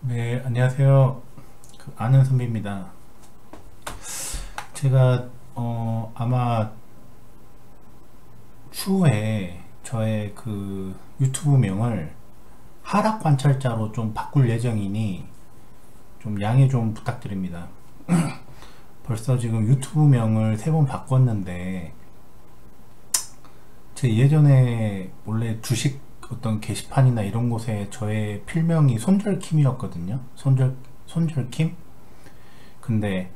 네, 안녕하세요. 아는 선배입니다. 제가 아마 추후에 저의 그 유튜브 명을 하락 관찰자로 좀 바꿀 예정이니 좀 양해 좀 부탁드립니다. 벌써 지금 유튜브 명을 3번 바꿨는데 제 예전에 원래 주식 어떤 게시판이나 이런 곳에 저의 필명이 손절킴이었거든요. 손절킴? 근데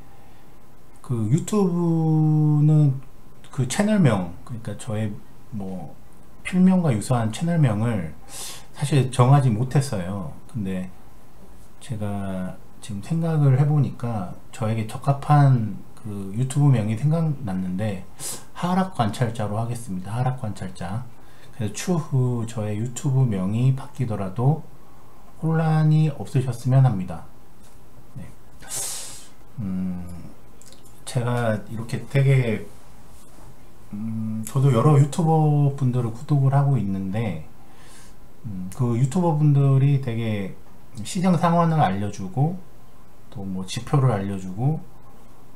그 유튜브는 그 채널명, 그러니까 저의 뭐 필명과 유사한 채널명을 사실 정하지 못했어요. 근데 제가 지금 생각을 해보니까 저에게 적합한 그 유튜브 명이 생각났는데 하락 관찰자로 하겠습니다. 하락 관찰자. 그래서 추후 저의 유튜브 명이 바뀌더라도 혼란이 없으셨으면 합니다. 네. 제가 이렇게 되게 저도 여러 유튜버 분들을 구독을 하고 있는데 그 유튜버 분들이 되게 시장 상황을 알려주고 또 뭐 지표를 알려주고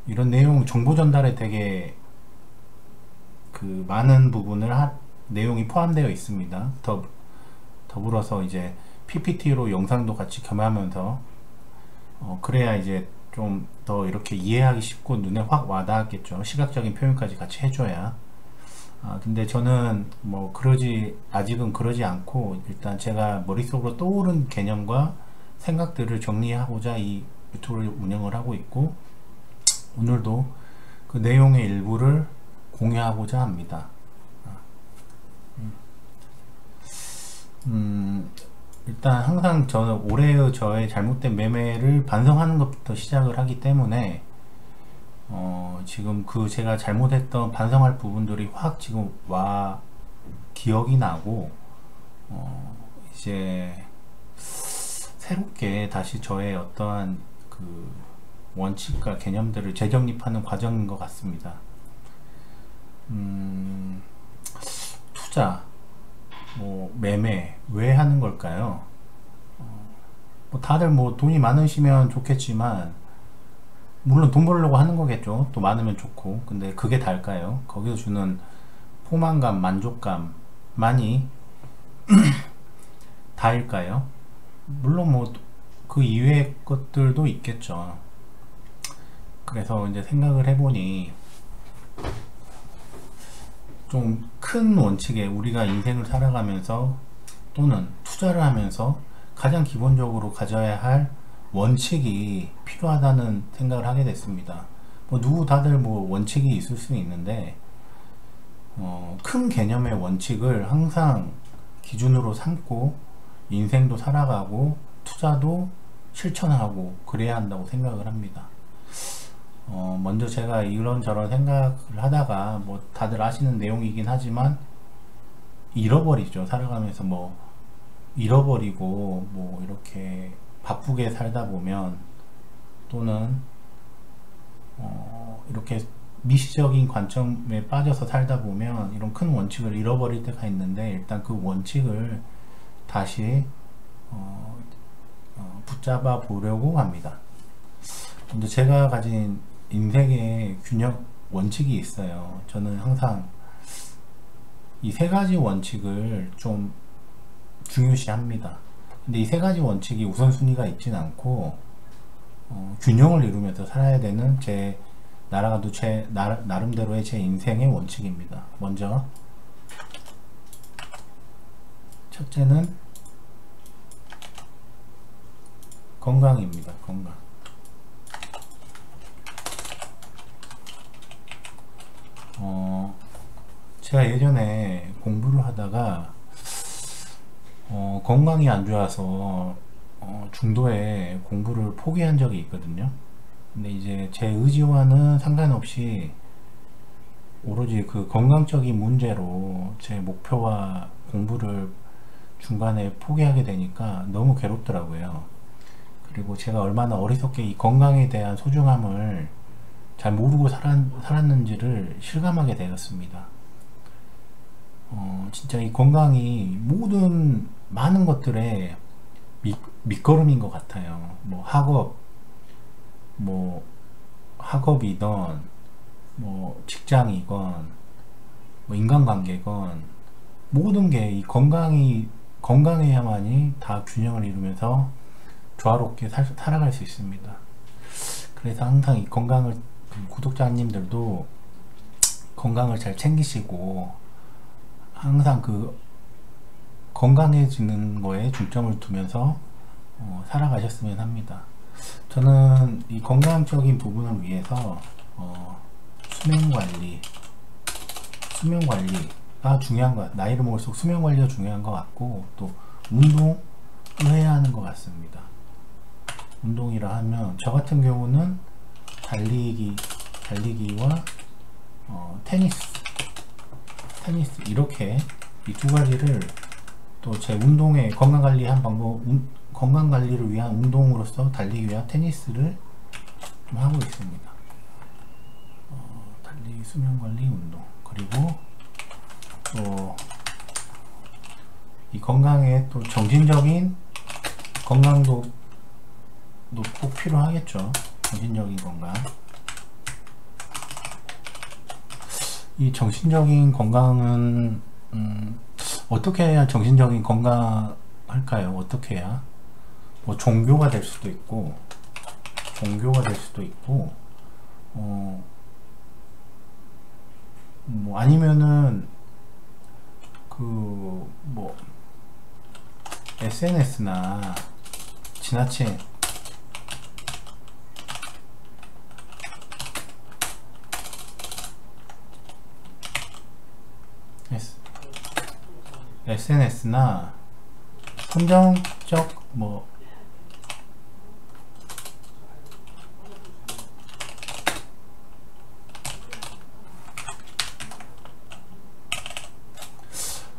이런 내용 정보 전달에 되게 그 많은 부분을 내용이 포함되어 있습니다. 더불어서 이제 PPT로 영상도 같이 겸하면서 그래야 이제 좀 더 이렇게 이해하기 쉽고 눈에 확 와닿았겠죠. 시각적인 표현까지 같이 해줘야. 근데 저는 뭐 아직은 그러지 않고 일단 제가 머릿속으로 떠오른 개념과 생각들을 정리하고자 이 유튜브를 운영을 하고 있고 오늘도 그 내용의 일부를 공유하고자 합니다. 일단 항상 저는 올해의 저의 잘못된 매매를 반성하는 것부터 시작을 하기 때문에 지금 그 제가 잘못했던 반성할 부분들이 확 지금 기억이 나고 이제 새롭게 다시 저의 어떠한 그 원칙과 개념들을 재정립하는 과정인 것 같습니다. 투자 뭐 매매 왜 하는 걸까요? 뭐 다들 뭐 돈이 많으시면 좋겠지만 물론 돈 벌려고 하는 거겠죠. 또 많으면 좋고. 근데 그게 다일까요? 거기서 주는 포만감, 만족감만이 다일까요? 물론 뭐 그 이외의 것들도 있겠죠. 그래서 이제 생각을 해보니 좀 큰 원칙에 우리가 인생을 살아가면서 또는 투자를 하면서 가장 기본적으로 가져야 할 원칙이 필요하다는 생각을 하게 됐습니다. 뭐 다들 뭐 원칙이 있을 수 있는데 큰 개념의 원칙을 항상 기준으로 삼고 인생도 살아가고 투자도 실천하고 그래야 한다고 생각을 합니다. 먼저 제가 이런저런 생각을 하다가 뭐 다들 아시는 내용이긴 하지만 잃어버리죠. 살아가면서 뭐 잃어버리고 뭐 이렇게 바쁘게 살다 보면 또는 이렇게 미시적인 관점에 빠져서 살다 보면 이런 큰 원칙을 잃어버릴 때가 있는데 일단 그 원칙을 다시 붙잡아 보려고 합니다. 근데 제가 가진 인생의 균형 원칙이 있어요. 저는 항상 이 3가지 원칙을 좀 중요시 합니다. 근데 이 3가지 원칙이 우선순위가 있진 않고 균형을 이루면서 살아야 되는 날아가도 나름대로의 제 인생의 원칙입니다. 먼저 첫째는 건강입니다. 건강. 제가 예전에 공부를 하다가 건강이 안 좋아서 중도에 공부를 포기한 적이 있거든요. 근데 이제 제 의지와는 상관없이 오로지 그 건강적인 문제로 제 목표와 공부를 중간에 포기하게 되니까 너무 괴롭더라고요. 그리고 제가 얼마나 어리석게 이 건강에 대한 소중함을 잘 모르고 살았는지를 실감하게 되었습니다. 진짜 이 건강이 많은 것들에 밑거름인 것 같아요. 뭐 뭐 학업이건 뭐 직장이건 뭐 인간관계건 모든 게 이 건강해야만이 다 균형을 이루면서 조화롭게 살아갈 수 있습니다. 그래서 항상 이 건강을 구독자님들도 건강을 잘 챙기시고 항상 그 건강해지는 거에 중점을 두면서 살아가셨으면 합니다. 저는 이 건강적인 부분을 위해서 수면관리가 중요한 것 같아요. 나이를 먹을수록 수면관리가 중요한 것 같고 또 운동을 해야 하는 것 같습니다. 운동이라 하면 저 같은 경우는 달리기와 테니스 이렇게 이 두 가지를 또 제 운동의 건강관리를 위한 운동으로서 달리기와 테니스를 좀 하고 있습니다. 달리기, 수면관리, 운동, 그리고 또 이 건강에 또 정신적인 건강도 꼭 필요하겠죠. 정신적인 건강. 이 정신적인 건강은 어떻게 해야 정신적인 건강할까요? 어떻게 해야? 뭐 종교가 될 수도 있고 뭐 아니면은 그 뭐 SNS나 지나친 SNS나 선정적 뭐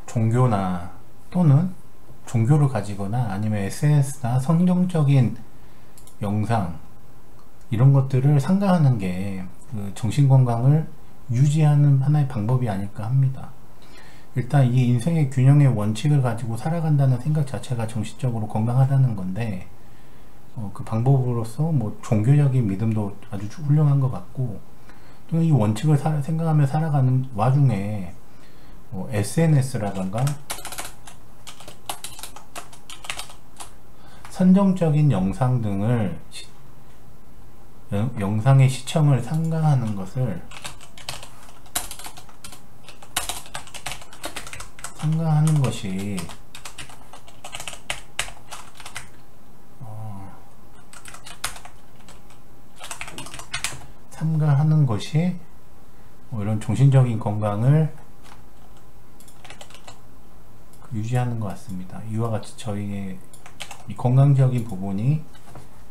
종교나 또는 종교를 가지거나 아니면 SNS나 성경적인 영상 이런 것들을 삼가하는 게 그 정신건강을 유지하는 하나의 방법이 아닐까 합니다. 일단 이 인생의 균형의 원칙을 가지고 살아간다는 생각 자체가 정신적으로 건강하다는 건데 그 방법으로서 뭐 종교적인 믿음도 아주 훌륭한 것 같고 또 이 원칙을 생각하며 살아가는 와중에 SNS라던가 선정적인 영상 등을 영상의 시청을 삼가하는 것을 삼가하는 것이 이런 정신적인 건강을 유지하는 것 같습니다. 이와 같이 저희의 이 건강적인 부분이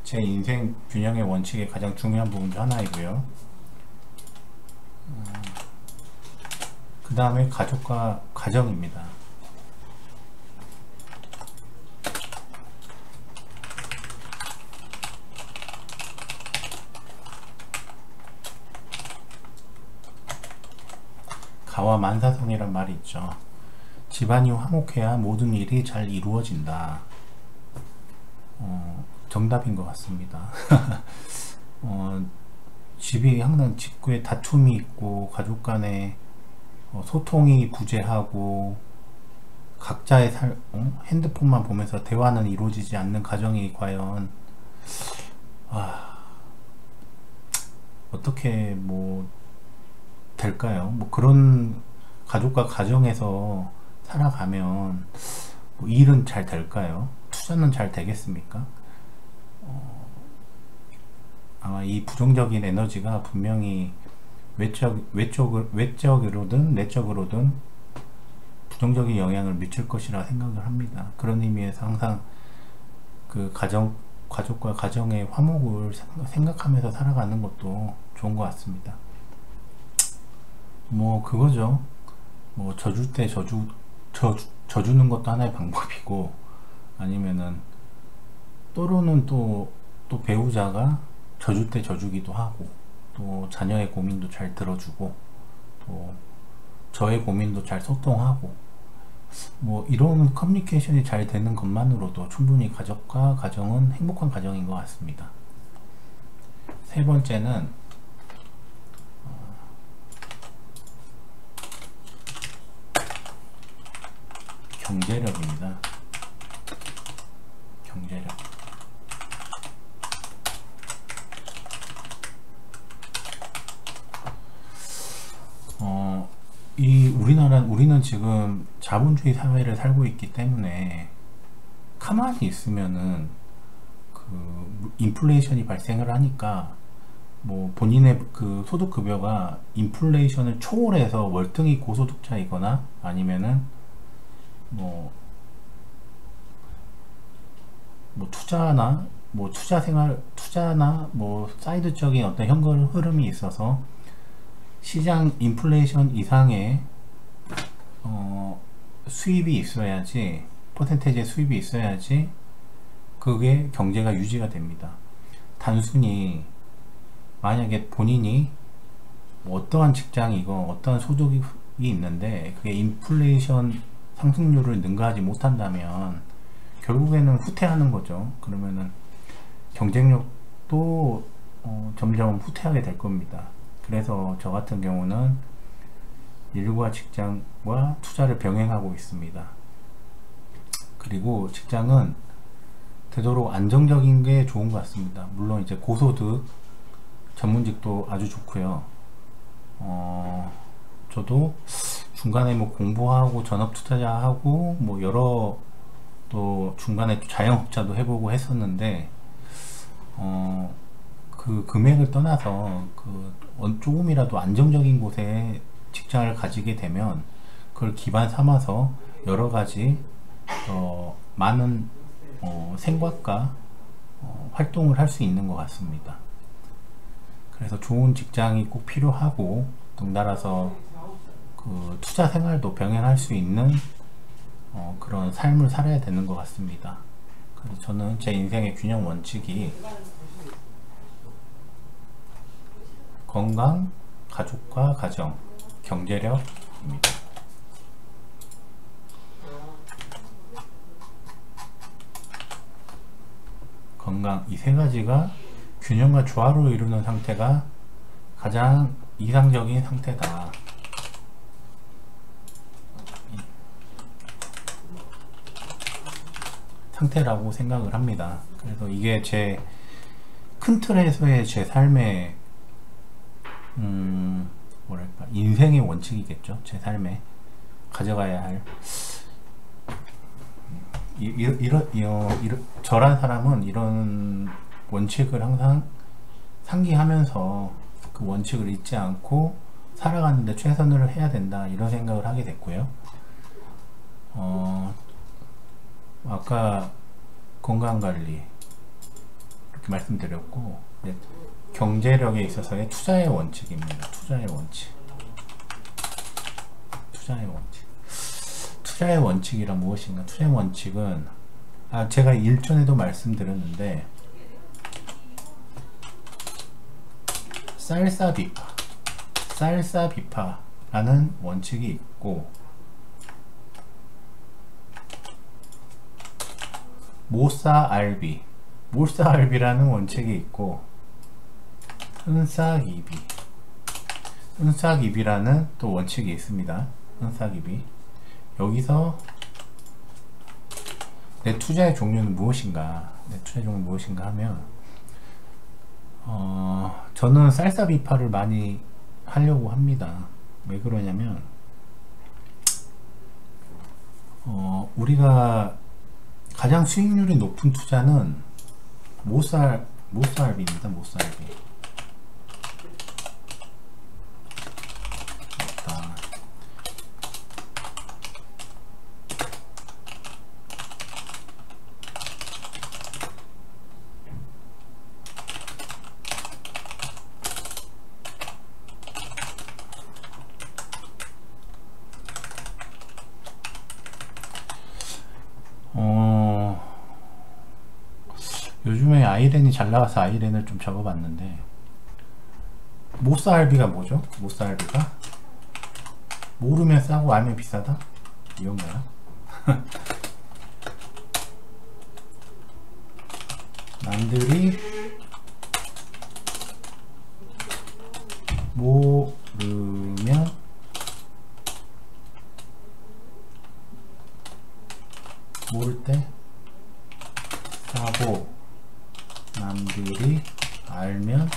제 인생 균형의 원칙의 가장 중요한 부분 중 하나이고요. 그 다음에 가족과 가정입니다. 가와 만사성이란 말이 있죠. 집안이 화목해야 모든 일이 잘 이루어진다. 정답인 것 같습니다. 집이 항상 직구에 다툼이 있고 가족 간에 소통이 부재하고 각자의 핸드폰만 보면서 대화는 이루어지지 않는 가정이 과연 어떻게 뭐 될까요? 뭐 그런 가족과 가정에서 살아가면 뭐 일은 잘 될까요? 투자는 잘 되겠습니까? 아마 이 부정적인 에너지가 분명히 외적으로든 내적으로든 부정적인 영향을 미칠 것이라 생각을 합니다. 그런 의미에서 항상 그 가족과 가정의 화목을 생각하면서 살아가는 것도 좋은 것 같습니다. 뭐 그거죠. 뭐 져줄 때 져주는 것도 하나의 방법이고 아니면은 또로는 또 배우자가 져줄 때 져주기도 하고 또 자녀의 고민도 잘 들어주고 또 저의 고민도 잘 소통하고 뭐 이런 커뮤니케이션이 잘 되는 것만으로도 충분히 가족과 가정은 행복한 가정인 것 같습니다. 세 번째는 경제력입니다. 경제력. 우리는 지금 자본주의 사회를 살고 있기 때문에 가만히 있으면은 그 인플레이션이 발생을 하니까 뭐 본인의 그 소득급여가 인플레이션을 초월해서 월등히 고소득자이거나 아니면은 뭐 투자나 투자나 뭐 사이드적인 어떤 현금 흐름이 있어서 시장 인플레이션 이상의 수입이 있어야지, 퍼센테이지의 수입이 있어야지 그게 경제가 유지가 됩니다. 단순히 만약에 본인이 뭐 어떠한 직장이고 어떠한 소득이 있는데 그게 인플레이션 상승률을 능가하지 못한다면 결국에는 후퇴하는 거죠. 그러면은 경쟁력도 점점 후퇴하게 될 겁니다. 그래서 저 같은 경우는 일과 직장과 투자를 병행하고 있습니다. 그리고 직장은 되도록 안정적인 게 좋은 것 같습니다. 물론 이제 고소득 전문직도 아주 좋고요. 저도 중간에 뭐 공부하고 전업 투자자하고 뭐 여러 또 중간에 자영업자도 해보고 했었는데 그 금액을 떠나서 조금이라도 안정적인 곳에 직장을 가지게 되면 그걸 기반 삼아서 여러 가지 많은 생각과 활동을 할 수 있는 것 같습니다. 그래서 좋은 직장이 꼭 필요하고 덩달아서 그 투자 생활도 병행할 수 있는 그런 삶을 살아야 되는 것 같습니다. 그래서 저는 제 인생의 균형 원칙이 건강, 가족과 가정, 경제력입니다. 건강, 이 세 가지가 균형과 조화를 이루는 상태가 가장 이상적인 상태다. 상태라고 생각을 합니다. 그래서 이게 제 큰 틀에서의 제 삶의 뭐랄까 인생의 원칙이겠죠. 제 삶에 가져가야 할 저란 사람은 이런 원칙을 항상 상기하면서 그 원칙을 잊지 않고 살아가는데 최선을 해야 된다, 이런 생각을 하게 됐고요. 아까 건강관리 이렇게 말씀드렸고, 경제력에 있어서의 투자의 원칙입니다. 투자의 원칙. 투자의 원칙이란 무엇인가? 투자의 원칙은 제가 일전에도 말씀드렸는데 쌀사비파라는 원칙이 있고, 몰사알비라는 원칙이 있고, 은사기비라는 또 원칙이 있습니다. 은사기비. 여기서 내 투자의 종류는 무엇인가? 하면 저는 쌀사비파를 많이 하려고 합니다. 왜 그러냐면 우리가 가장 수익률이 높은 투자는 모쌀비입니다. 모쌀비. 요즘에 아이렌이 잘 나와서 아이렌을 좀 적어봤는데, 모쌀비가 뭐죠? 모쌀비가 모르면 싸고 알면 비싸다? 이건가요? 남들이 모르면 모를 때 사고, 남들이 알면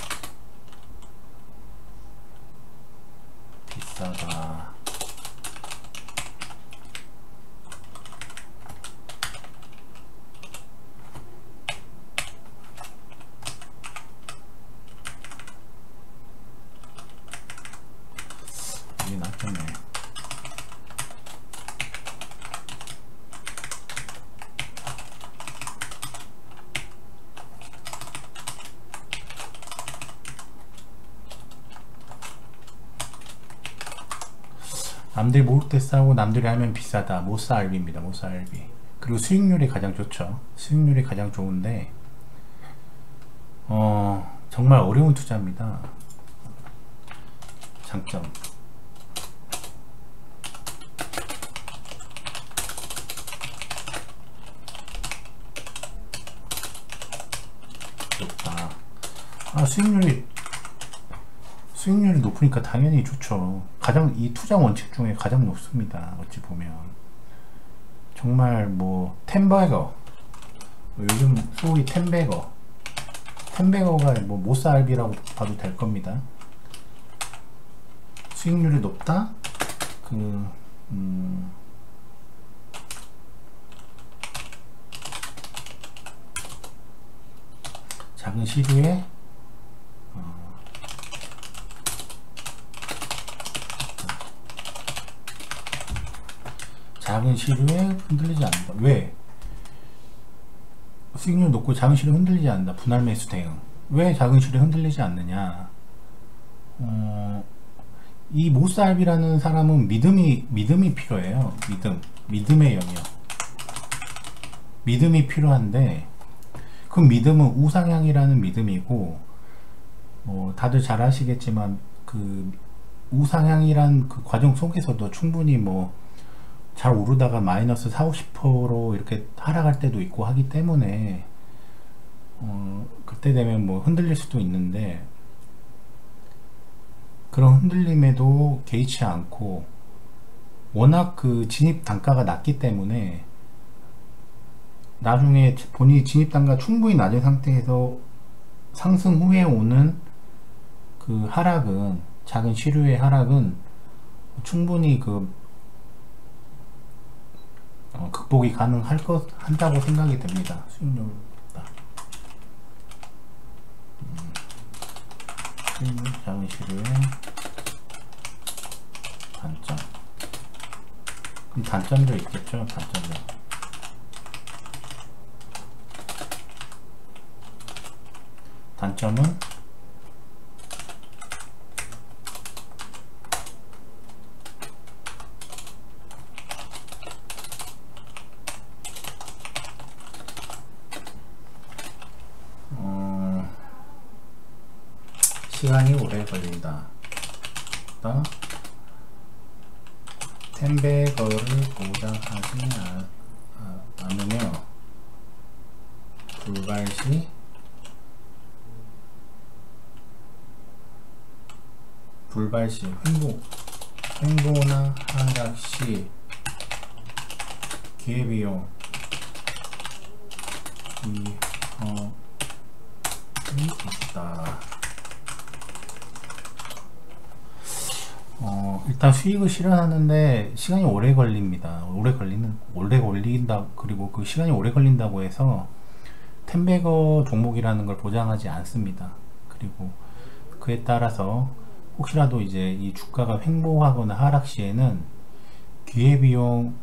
비싸다. 이게 낫겠네. 남들이 모를 때 싸고 남들이 하면 비싸다. 모사알비입니다. 모사알비. 그리고 수익률이 가장 좋죠. 수익률이 가장 좋은데 정말 어려운 투자입니다. 장점. 좋다. 수익률이 높으니까 당연히 좋죠. 가장 이 투자 원칙 중에 가장 높습니다. 어찌 보면 정말 뭐 텐베거, 요즘 소위 텐베거가 뭐 모사알비라고 봐도 될 겁니다. 수익률이 높다. 작은 시류에 작은 시류에 흔들리지 않는다. 왜? 수익률 높고 작은 시류에 흔들리지 않는다. 분할 매수 대응. 왜 작은 시류에 흔들리지 않느냐? 이 모사알비라는 사람은 믿음이 필요해요. 믿음의 영역. 믿음이 필요한데 그 믿음은 우상향이라는 믿음이고, 다들 잘 아시겠지만 그 우상향이란 그 과정 속에서도 충분히 뭐 잘 오르다가 마이너스 40~50% 이렇게 하락할 때도 있고 하기 때문에 그때 되면 뭐 흔들릴 수도 있는데, 그런 흔들림에도 개의치 않고 워낙 그 진입 단가가 낮기 때문에 나중에 본인이 진입 단가 충분히 낮은 상태에서 상승 후에 오는 그 하락은, 작은 시류의 하락은 충분히 극복이 한다고 생각이 됩니다. 수익률 높다. 수익률 작은 시류의 단점. 그럼 단점도 있겠죠. 단점은 시간이 오래 걸린다. 텐베거를 보장하지 않으며 불발시 횡보나 하락시 기회비용 있다. 일단 수익을 실현하는데 시간이 오래 걸립니다. 그리고 그 시간이 오래 걸린다고 해서 텐베거 종목이라는 걸 보장하지 않습니다. 그리고 그에 따라서 혹시라도 이제 이 주가가 횡보하거나 하락 시에는 기회비용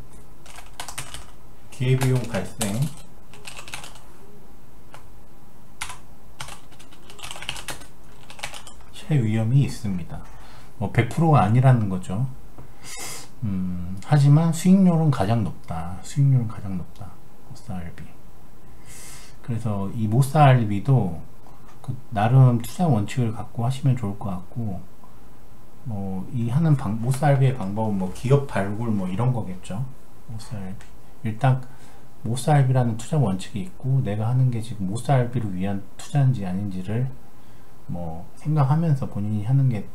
발생, 위험이 있습니다. 뭐 100%가 아니라는 거죠. 하지만 수익률은 가장 높다. 모사알비. 그래서 이 모사알비도 나름 투자 원칙을 갖고 하시면 좋을 것 같고, 뭐 이 하는 모사알비의 방법은 뭐 기업 발굴 뭐 이런 거겠죠. 모사알비. 일단 모스알비라는 투자 원칙이 있고 내가 하는 게 지금 모스알비를 위한 투자인지 아닌지를 뭐 생각하면서 본인이 하는 게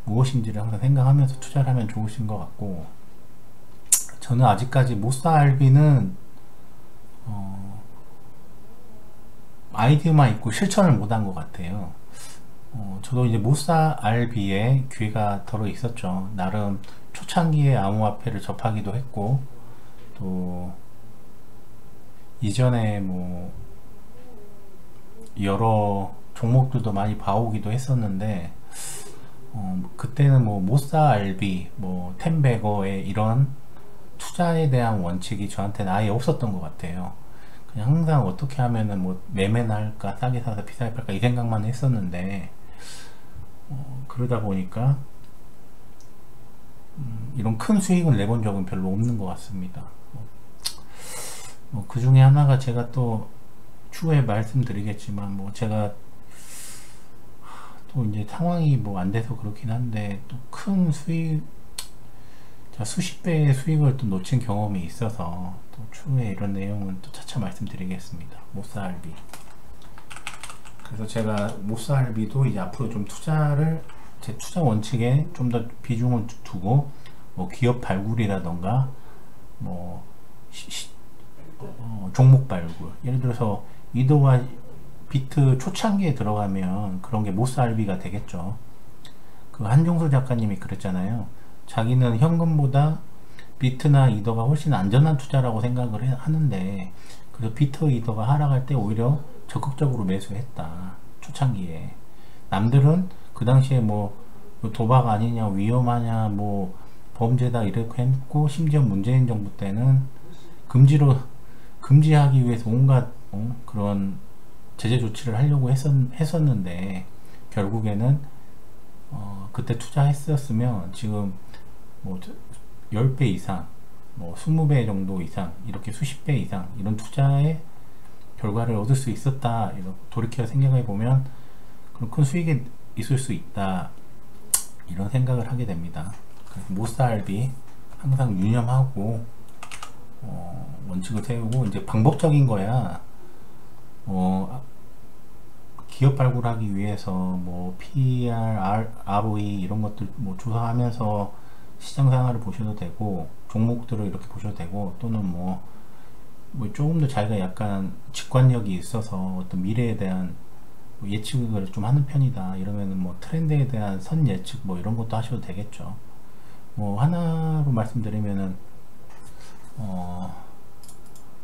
무엇인지를 항상 생각하면서 투자를 하면 좋으신 것 같고, 저는 아직까지 모스알비는 아이디어만 있고 실천을 못한 것 같아요. 저도 이제 모스알비에 귀가 덜어 있었죠. 나름 초창기에 암호화폐를 접하기도 했고, 또 이전에 뭐 여러 종목들도 많이 봐오기도 했었는데, 그때는 뭐 모스알비, 뭐 템베거의 이런 투자에 대한 원칙이 저한테는 아예 없었던 것 같아요. 그냥 항상 어떻게 하면은 뭐 매매나 할까, 싸게 사서 비싸게 팔까 이 생각만 했었는데, 그러다 보니까 이런 큰 수익을 내본 적은 별로 없는 것 같습니다. 그 중에 하나가 제가 또 추후에 말씀드리겠지만, 뭐 제가 또 이제 상황이 뭐 안 돼서 그렇긴 한데, 또 큰 수익, 수십 배의 수익을 또 놓친 경험이 있어서 또 추후에 이런 내용은 또 차차 말씀드리겠습니다. 모스알비. 그래서 제가 모스알비도 이제 앞으로 좀 투자를, 제 투자 원칙에 좀 더 비중을 두고, 뭐 기업 발굴이라던가 뭐 종목 발굴, 예를 들어서 이더와 비트 초창기에 들어가면 그런 게 모스알비가 되겠죠. 그 한종수 작가님이 그랬잖아요. 자기는 현금보다 비트나 이더가 훨씬 안전한 투자라고 생각을 하는데, 그래서 비트 이더가 하락할 때 오히려 적극적으로 매수했다, 초창기에. 남들은 그 당시에 뭐 도박 아니냐, 위험하냐, 뭐 범죄다 이렇게 했고, 심지어 문재인 정부 때는 금지하기 위해서 온갖 그런 제재 조치를 하려고 했었는데, 결국에는 그때 투자했었으면 지금 뭐 10배 이상, 뭐 20배 정도 이상, 이렇게 수십 배 이상 이런 투자의 결과를 얻을 수 있었다, 이렇게 돌이켜 생각해 보면 그런 큰 수익이 있을 수 있다, 이런 생각을 하게 됩니다. 그래서 모스알비 항상 유념하고 원칙을 세우고, 이제 방법적인 거야 기업 발굴하기 위해서 뭐 PER, ROE 이런 것들 뭐 조사하면서 시장 상황을 보셔도 되고, 종목들을 이렇게 보셔도 되고, 또는 뭐 조금 더 자기가 약간 직관력이 있어서 어떤 미래에 대한 뭐 예측을 좀 하는 편이다 이러면은 뭐 트렌드에 대한 선 예측 뭐 이런 것도 하셔도 되겠죠. 뭐 하나로 말씀드리면은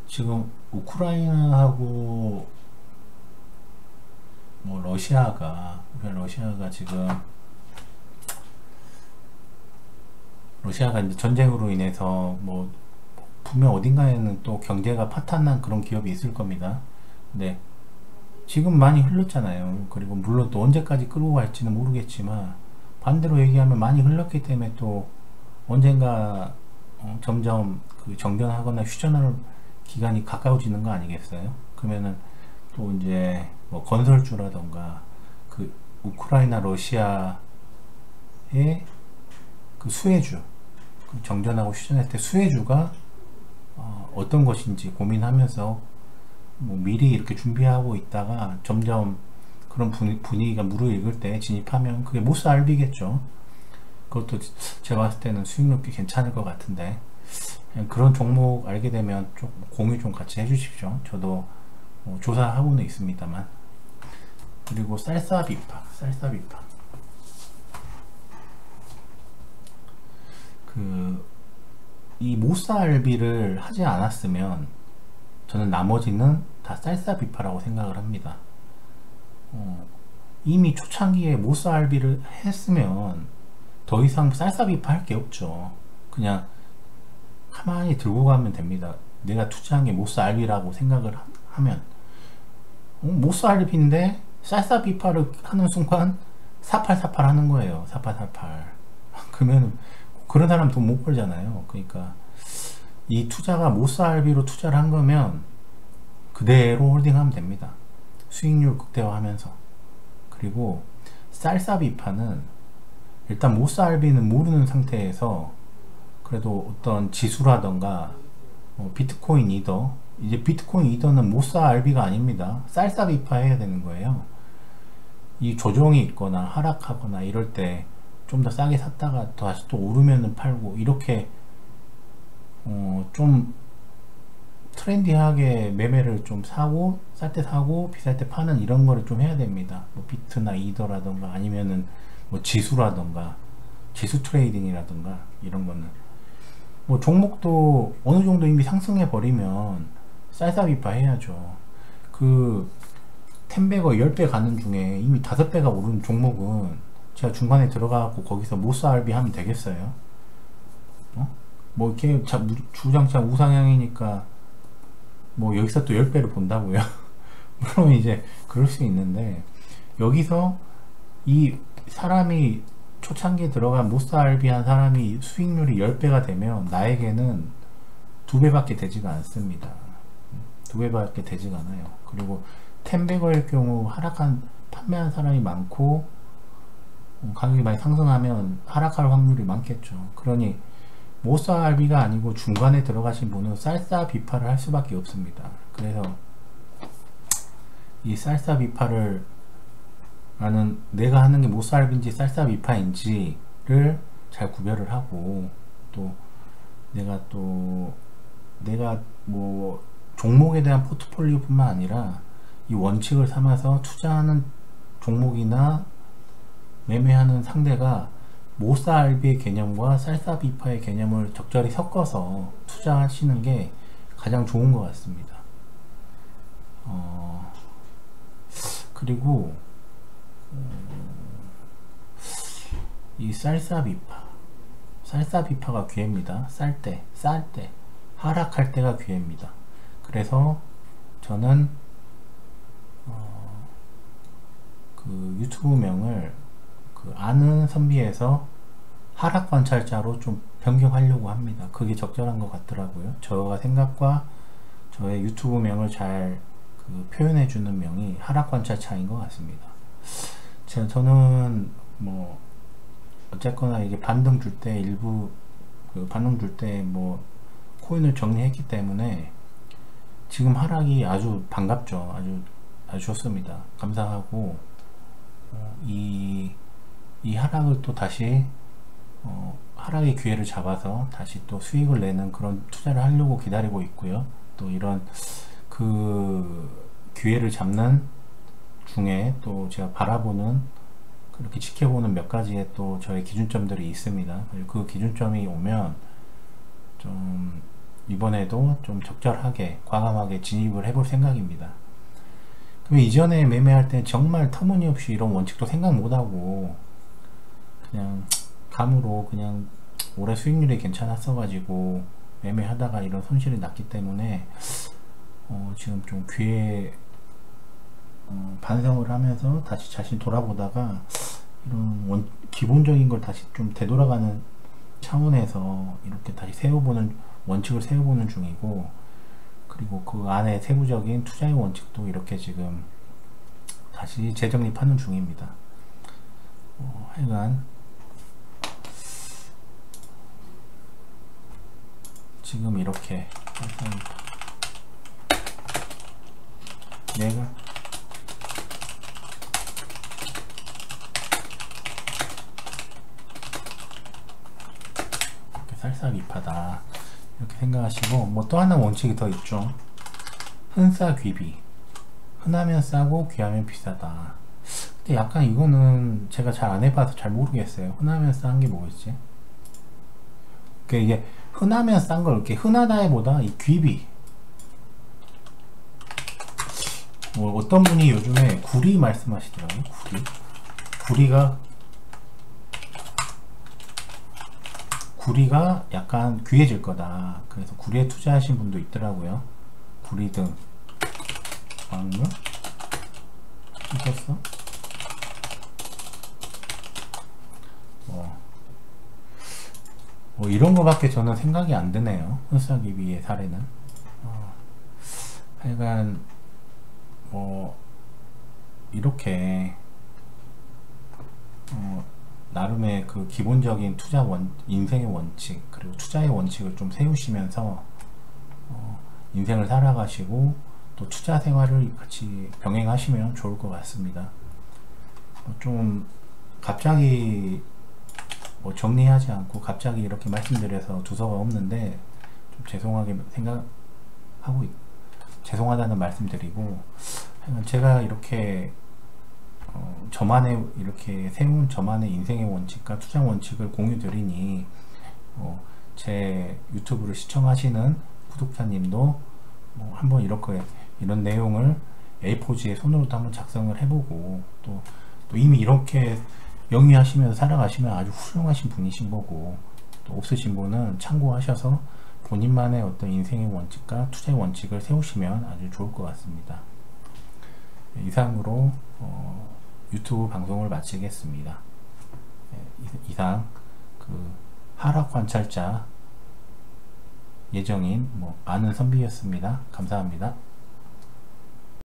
지금 우크라이나하고 뭐 러시아가 지금 이제 전쟁으로 인해서 뭐 분명 어딘가에는 또 경제가 파탄난 그런 기업이 있을 겁니다. 근데 지금 많이 흘렀잖아요. 그리고 물론 또 언제까지 끌고 갈지는 모르겠지만, 반대로 얘기하면 많이 흘렀기 때문에 또 언젠가 점점 그 정전하거나 휴전할 기간이 가까워지는 거 아니겠어요? 그러면은 또 이제 뭐 건설주라던가 그 우크라이나 러시아의 그 수혜주, 그 정전하고 휴전할 때 수혜주가 어떤 것인지 고민하면서 뭐 미리 이렇게 준비하고 있다가 점점 그런 분위기가 무르익을 때 진입하면 그게 모스알비겠죠. 그것도 제가 봤을 때는 수익률 꽤 괜찮을 것 같은데, 그냥 그런 종목 알게 되면 좀 공유 좀 같이 해주십시오. 저도 조사하고는 있습니다만. 그리고 쌀사비파 이 모스알비를 하지 않았으면 저는 나머지는 다 쌀사비파라고 생각을 합니다. 이미 초창기에 모스알비를 했으면 더 이상 쌀사비파 할 게 없죠. 그냥 가만히 들고 가면 됩니다. 내가 투자한 게 모스알비라고 생각을 하면, 모스알비인데 쌀사비파를 하는 순간 4848 하는 거예요. 4848. 그러면 그런 사람 돈 못 벌잖아요. 그러니까 이 투자가 모스알비로 투자를 한 거면 그대로 홀딩하면 됩니다. 수익률 극대화하면서. 그리고 쌀사비파는 일단 모스알비는 모르는 상태에서 그래도 어떤 지수라던가 비트코인 이더. 이제 비트코인 이더는 모사 RB가 아닙니다. 쌀싸 비파 해야 되는 거예요. 이 조정이 있거나 하락하거나 이럴 때 좀 더 싸게 샀다가 다시 또 오르면은 팔고, 이렇게 좀 트렌디하게 매매를 좀 사고, 쌀 때 사고 비쌀 때 파는 이런 거를 좀 해야 됩니다. 뭐 비트나 이더라던가 아니면은 뭐 지수라던가 지수 트레이딩이라던가 이런 거는 뭐 종목도 어느 정도 이미 상승해 버리면 쌀쌀비파 해야죠. 그 10배가 10배 가는 중에 이미 5배가 오른 종목은 제가 중간에 들어가고 거기서 모사알비 하면 되겠어요? 뭐 이렇게 주장창 우상향이니까 뭐 여기서 또 10배를 본다고요? 물론 이제 그럴 수 있는데, 여기서 이 사람이 초창기에 들어간 모사알비 한 사람이 수익률이 10배가 되면 나에게는 2배밖에 되지가 않습니다. 2배밖에 되지가 않아요. 그리고 10배거일 경우 판매한 사람이 많고 가격이 많이 상승하면 하락할 확률이 많겠죠. 그러니 모사알비가 아니고 중간에 들어가신 분은 쌀싸 비파를 할 수밖에 없습니다. 그래서 이 쌀싸 비파를 나는 내가 하는 게 모사알비인지 쌀싸 비파인지를 잘 구별을 하고, 또 내가 뭐 종목에 대한 포트폴리오 뿐만 아니라 이 원칙을 삼아서 투자하는 종목이나 매매하는 상대가 모사알비의 개념과 쌀싸비파의 개념을 적절히 섞어서 투자하시는 게 가장 좋은 것 같습니다. 그리고 이 쌀싸비파가 기회입니다. 쌀 때 하락할 때가 기회입니다. 그래서 저는 그 유튜브명을 아는 선비에서 하락 관찰자로 좀 변경하려고 합니다. 그게 적절한 것 같더라고요. 저가 생각과 저의 유튜브명을 잘 표현해주는 명이 하락 관찰자인 것 같습니다. 저는 뭐 어쨌거나 이게 반등 줄 때 일부 반등 줄 때 뭐 코인을 정리했기 때문에 지금 하락이 아주 반갑죠. 아주 좋습니다. 감사하고 이 하락을 또 다시 하락의 기회를 잡아서 다시 또 수익을 내는 그런 투자를 하려고 기다리고 있고요. 또 이런 그 기회를 잡는 중에 또 제가 바라보는, 그렇게 지켜보는 몇 가지의 또 저의 기준점들이 있습니다. 그 기준점이 오면 좀 이번에도 좀 적절하게 과감하게 진입을 해볼 생각입니다. 그럼 이전에 매매할 때 정말 터무니없이 이런 원칙도 생각 못하고 그냥 감으로 그냥 올해 수익률이 괜찮았어 가지고 매매하다가 이런 손실이 났기 때문에 지금 좀 기회에 반성을 하면서 다시 자신 돌아보다가 이런 기본적인 걸 다시 좀 되돌아가는 차원에서 이렇게 다시 원칙을 세워보는 중이고, 그리고 그 안에 세부적인 투자의 원칙도 이렇게 지금 다시 재정립하는 중입니다. 하여간 지금 이렇게 내가 쌀쌀비파다 이렇게 생각하시고, 뭐 또 하나 원칙이 더 있죠. 흔싸귀비. 흔하면 싸고 귀하면 비싸다. 근데 약간 이거는 제가 잘 안 해봐서 잘 모르겠어요. 흔하면 싼 게 뭐겠지? 그러니까 이게 흔하면 싼 걸 이렇게 흔하다기보다 이 귀비, 뭐 어떤 분이 요즘에 구리 말씀하시더라고요. 구리가 약간 귀해질 거다. 그래서 구리에 투자하신 분도 있더라고요. 구리 등 광물 있었어? 뭐 이런 거밖에 저는 생각이 안 드네요. 흔싸기비의 사례는. 하여간 뭐 이렇게 나름의 그 기본적인 인생의 원칙, 그리고 투자의 원칙을 좀 세우시면서 인생을 살아가시고 또 투자 생활을 같이 병행하시면 좋을 것 같습니다. 좀 갑자기 정리하지 않고 갑자기 이렇게 말씀드려서 두서가 없는데 좀 죄송하게 생각하고 죄송하다는 말씀드리고, 제가 이렇게 저만의 이렇게 세운 저만의 인생의 원칙과 투자 원칙을 공유 드리니 제 유튜브를 시청하시는 구독자님도 한번 이런 내용을 A4지에 손으로도 한번 작성을 해보고, 또 이미 이렇게 영위하시면서 살아가시면 아주 훌륭하신 분이신 거고, 또 없으신 분은 참고하셔서 본인만의 어떤 인생의 원칙과 투자의 원칙을 세우시면 아주 좋을 것 같습니다. 이상으로 유튜브 방송을 마치겠습니다. 이상 하락 관찰자 예정인 아는 선비였습니다. 감사합니다.